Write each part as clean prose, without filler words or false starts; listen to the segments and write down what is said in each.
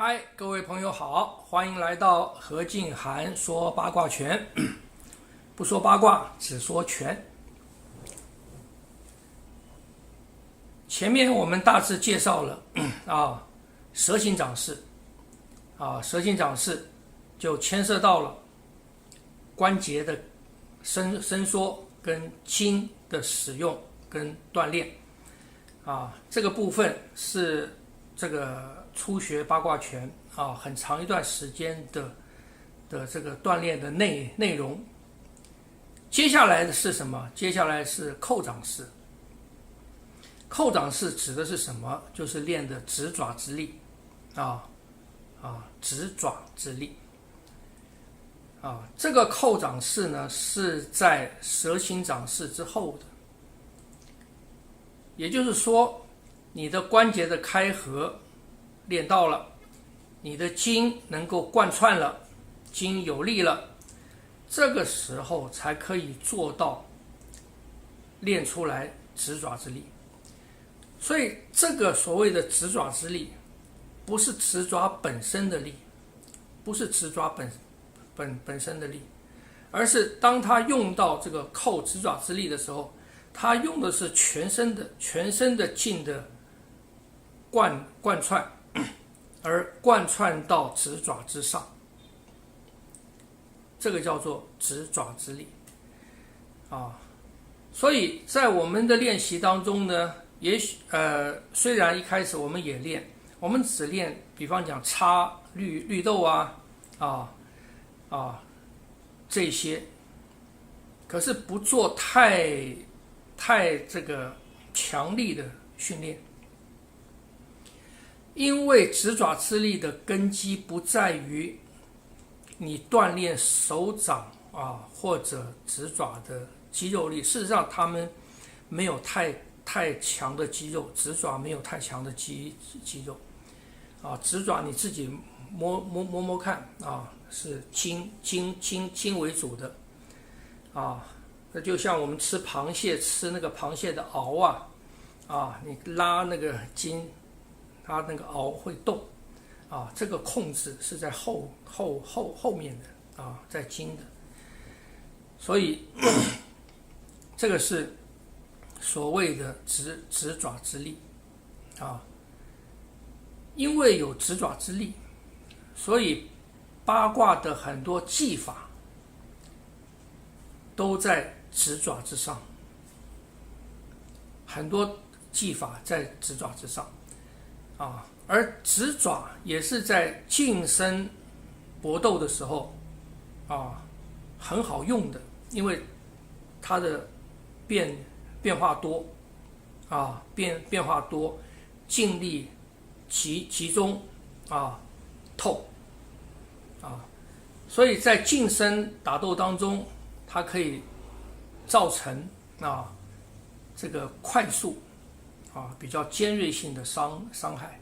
嗨，各位朋友好，欢迎来到何静涵说八卦拳，不说八卦，只说拳。前面我们大致介绍了蛇形掌式，蛇形掌式就牵涉到了关节的伸缩跟筋的使用跟锻炼这个部分是这个初学八卦拳很长一段时间的这个锻炼的内容。接下来的是什么？接下来是扣掌式。扣掌式指的是什么？就是练的指爪之力指爪之力这个扣掌式呢是在蛇形掌式之后的，也就是说你的关节的开合练到了，你的筋能够贯穿了，筋有力了，这个时候才可以做到练出来指爪之力。所以这个所谓的指爪之力不是指爪本身的力，不是指爪本身的力，而是当他用到这个扣指爪之力的时候，他用的是全身的劲的贯穿，而贯穿到指爪之上，这个叫做指爪之力所以在我们的练习当中呢，也许虽然一开始我们也练，我们只练比方讲插绿豆这些，可是不做太这个强力的训练，因为指爪之力的根基不在于你锻炼手掌或者指爪的肌肉力，事实上他们没有太强的肌肉，指爪没有太强的肌肉指爪你自己摸看是筋为主的那就像我们吃螃蟹，吃那个螃蟹的螯你拉那个筋，它那个螯会动这个控制是在后面的在筋的，所以这个是所谓的指爪之力因为有指爪之力，所以八卦的很多技法都在指爪之上，很多技法在指爪之上而指爪也是在近身搏斗的时候很好用的，因为它的变化多变化多，劲力集中透所以在近身打斗当中，它可以造成这个快速比较尖锐性的伤害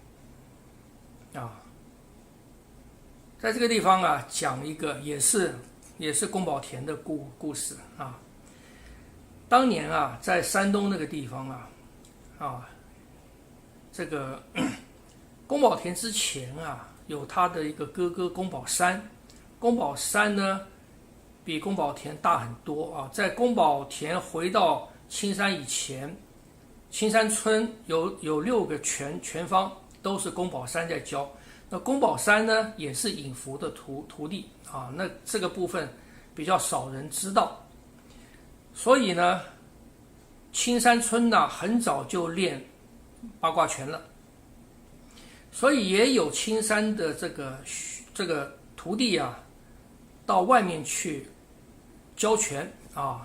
在这个地方讲一个也是宫保田的故事当年在山东那个地方这个宫保田之前有他的一个哥哥宫保山。宫保山呢比宫保田大很多在宫保田回到青山以前，青山村有6个拳方都是宫保山在教，那宫保山呢也是尹福的徒弟那这个部分比较少人知道，所以呢青山村很早就练八卦拳了，所以也有青山的这个徒弟到外面去教拳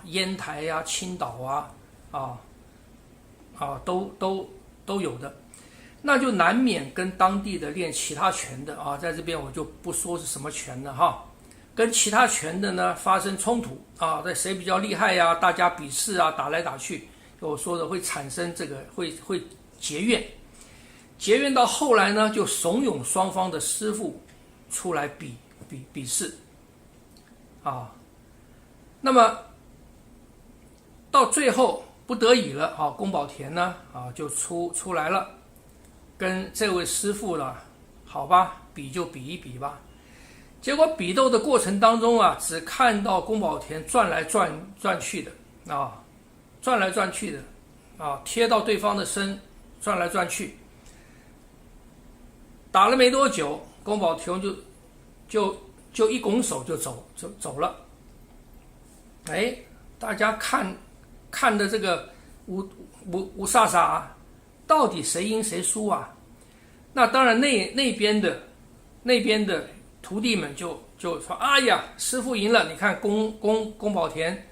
烟台青岛都有的，那就难免跟当地的练其他拳的在这边我就不说是什么拳了跟其他拳的呢发生冲突在谁比较厉害大家比试打来打去，我说的会产生这个会结怨到后来呢，就怂恿双方的师傅出来比试那么到最后不得已了宫保田呢就出来了，跟这位师傅了好吧比就比一比吧。结果比斗的过程当中啊，只看到宫保田转来转去的转来转去的贴到对方的身，转来转去。打了没多久，宫保田就一拱手就走了。哎，大家看的这个五煞煞，到底谁赢谁输啊？那当然那边的徒弟们就说：“哎呀，师父赢了！你看宫保田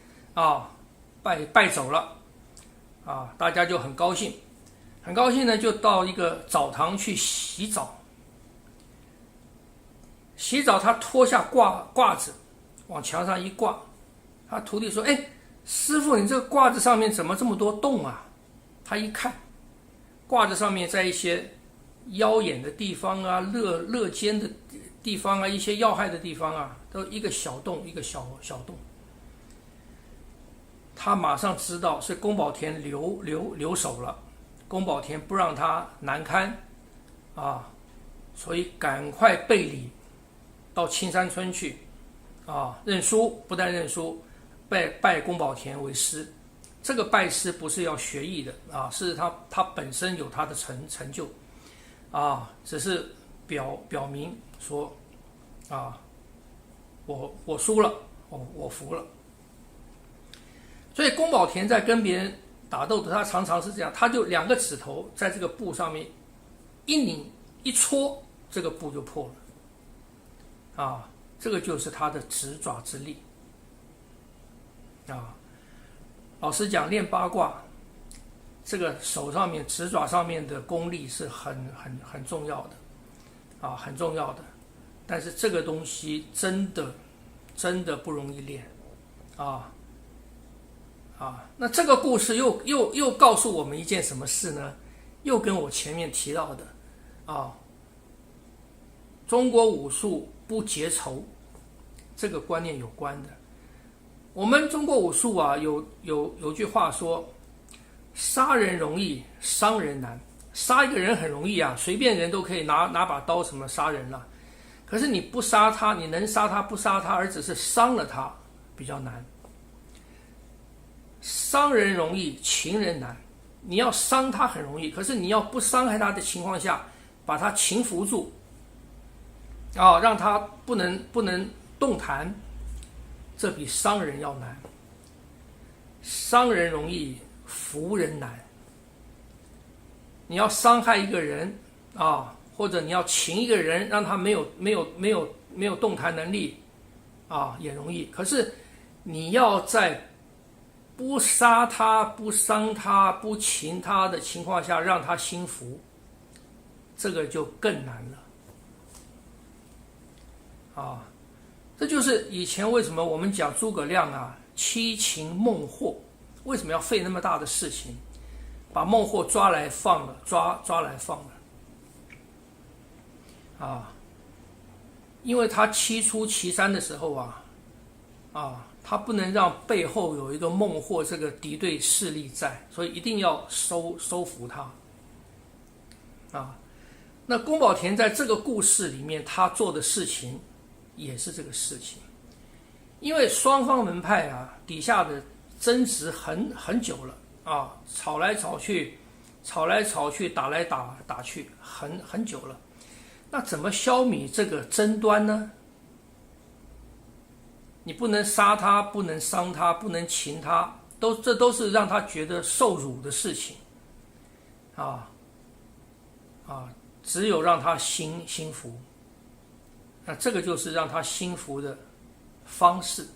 败走了大家就很高兴，很高兴呢，就到一个澡堂去洗澡。洗澡，他脱下褂子，往墙上一挂。他徒弟说：“哎，师父，你这个褂子上面怎么这么多洞啊？”他一看，褂子上面在一些腰眼的地方啊、肋间的地方啊、一些要害的地方啊，都一个小洞，一个小洞。他马上知道是宫保田留手了，宫保田不让他难堪所以赶快背礼到青山村去认输，不但认输，拜宫保田为师。这个拜师不是要学艺的是他本身有他的成就只是表明说我输了，我服了。所以宫保田在跟别人打斗的，他常常是这样，他就两个指头在这个布上面一拧一戳，这个布就破了这个就是他的指爪之力老实讲，练八卦，这个手上面指爪上面的功力是很重要的很重要的。但是这个东西真的不容易练那这个故事又告诉我们一件什么事呢？又跟我前面提到的中国武术不结仇这个观念有关的。我们中国武术有句话说，杀人容易，伤人难。杀一个人很容易随便人都可以拿把刀什么杀人了。可是你不杀他，你能杀他不杀他，而只是伤了他，比较难。伤人容易，擒人难。你要伤他很容易，可是你要不伤害他的情况下，把他擒服住让他不能动弹，这比伤人要难。伤人容易，服人难。你要伤害一个人或者你要擒一个人，让他没有动弹能力也容易。可是你要在不杀他、不伤他、不擒他的情况下让他心服，这个就更难了这就是以前为什么我们讲诸葛亮七擒孟获，为什么要费那么大的事情，把孟获抓来放了，抓来放了因为他七出祁山的时候他不能让背后有一个孟获这个敌对势力在，所以一定要收服他那宫保田在这个故事里面他做的事情也是这个事情。因为双方门派底下的争执很久了吵来吵去，打来打去，很久了。那怎么消弭这个争端呢？你不能杀他，不能伤他，不能擒他，这都是让他觉得受辱的事情只有让他心服。那这个就是让他心服的方式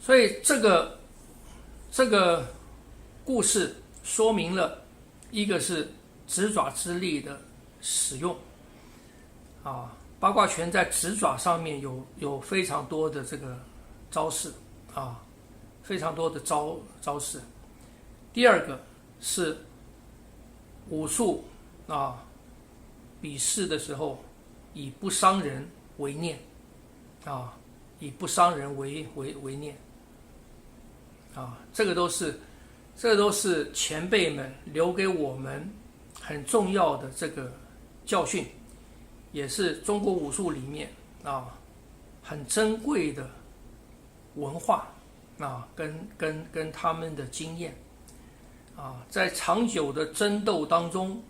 所以这个故事说明了一个是指爪之力的使用八卦拳在指爪上面有非常多的这个招式非常多的招式。第二个是武术比试的时候以不伤人为念以不伤人为念这个都是前辈们留给我们很重要的这个教训，也是中国武术里面很珍贵的文化跟他们的经验在长久的争斗当中，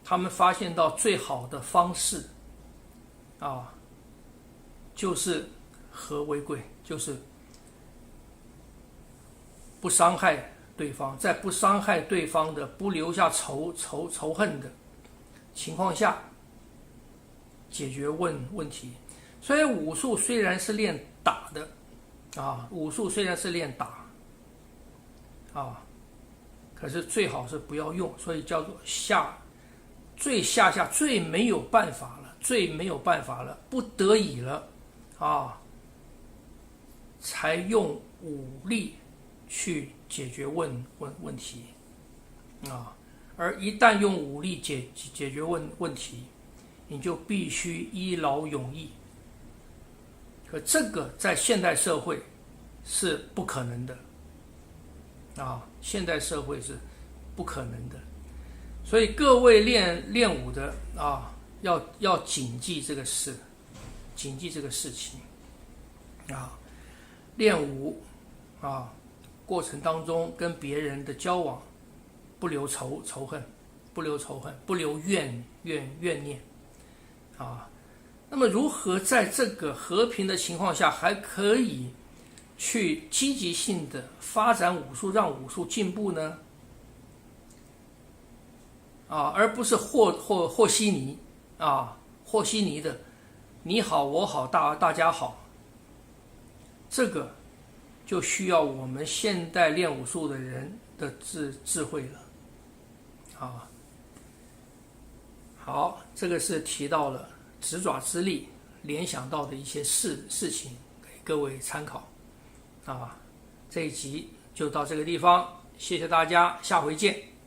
他们发现到最好的方式就是和为贵，就是不伤害对方，在不伤害对方的、不留下仇恨的情况下解决问题。所以武术虽然是练打的武术虽然是练打可是最好是不要用，所以叫做最没有办法了，不得已了才用武力去解决问题而一旦用武力解决问题，你就必须一劳永逸。可这个在现代社会是不可能的现代社会是不可能的。所以各位练武的要谨记这个事情练武过程当中跟别人的交往不留仇恨，不留怨念那么如何在这个和平的情况下还可以去积极性的发展武术，让武术进步呢而不是和稀泥和稀泥的你好我好大家好，这个就需要我们现代练武术的人的智慧了好，这个是提到了执爪之力联想到的一些事情，给各位参考这一集就到这个地方，谢谢大家，下回见。